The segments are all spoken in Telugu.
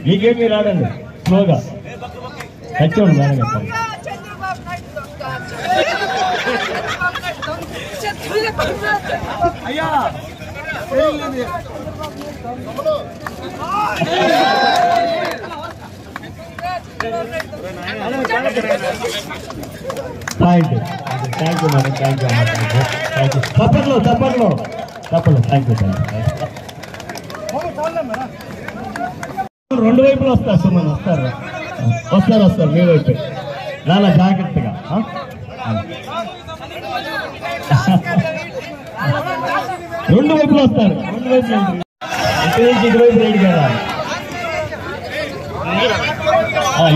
మీకేం మీరు ఆడండి స్లోగా వచ్చాడు మేడం చెప్పండి. Thank you madam, thank you. తప్పట్లో థ్యాంక్ యూ. రెండు వైపులు వస్తారు సుమన్, వస్తారు మీ వైపు నాన్న జాగ్రత్తగా. రెండు వైపులు వస్తారు, ఇటువైపు రైడ్ కదా,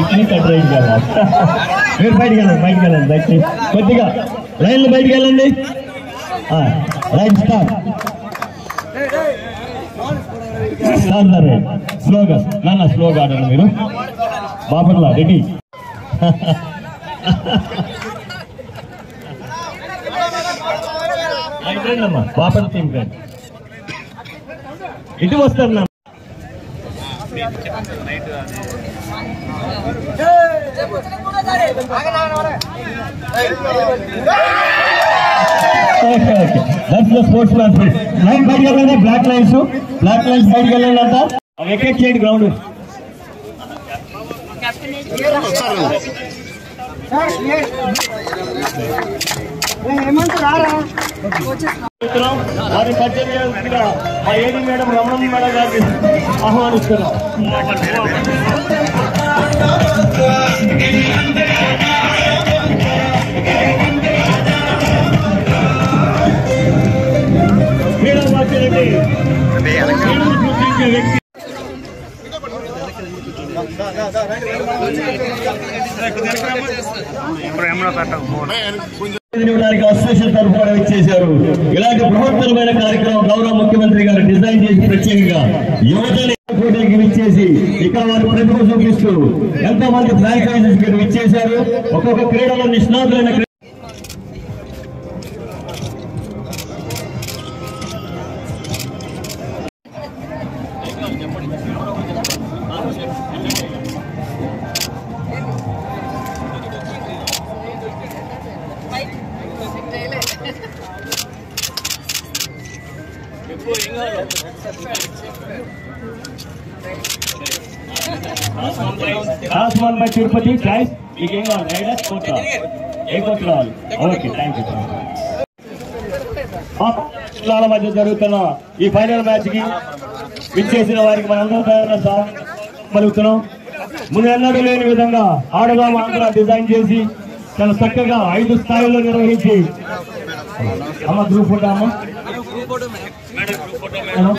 ఇటు రైడ్ కదా. మీరు బయటికి వెళ్ళండి దయచేసి కొద్దిగా లైన్లు బయటికి వెళ్ళండి. Right start. స్లోగా నాన్న, స్లోగా ఆడండి మీరు. బాపర్లా రెడీ. అమ్మా బాపర్ టీమ్ గారు ఇటు వస్తారు నా. స్పోర్ట్స్ మ్యాన్ లైన్ బయటకు వెళ్ళండి. బ్లాక్ లైన్స్ బయటకు వెళ్ళండి అంతా. వెకేట్ చేయండి గ్రౌండ్. వారి పరిచయంగా మా ఏడి మేడం రమణ మేడం గారికి ఆహ్వానిస్తున్నాం. మేడం వాచ్యారెడ్డి వ్యక్తి అసోసియేషన్ తరఫున ఇచ్చేశారు. ఇలాంటి బృహత్తరమైన కార్యక్రమం గౌరవ ముఖ్యమంత్రి గారు డిజైన్ చేసి ప్రత్యేకంగా యువతని పోటీకి ఇచ్చేసి ఇక్కడ వారి ప్రతిభ చూపిస్తూ ఎంతో మంది ఫ్రాంచైజీస్ ఇచ్చేశారు. ఒక్కొక్క క్రీడలో నిష్ణాతులైన ఆస్మాన్ బై తిరుపతి గైస్. మీకు ఏం కావాలి? రైడర్స్ కోట్లాలి. Okay, thank you. జిల్లాల మధ్య జరుగుతున్న ఈ ఫైనల్ మ్యాచ్ కి విచ్చేసిన వారికి మనందరం పలుకుతున్నాం. ముందు ఎన్నడూ లేని విధంగా ఆడదాం ఆంధ్ర డిజైన్ చేసి చాలా చక్కగా 5 స్థాయిల్లో నిర్వహించి అమ్మ గ్రూప్ ఫోటో అమ్మ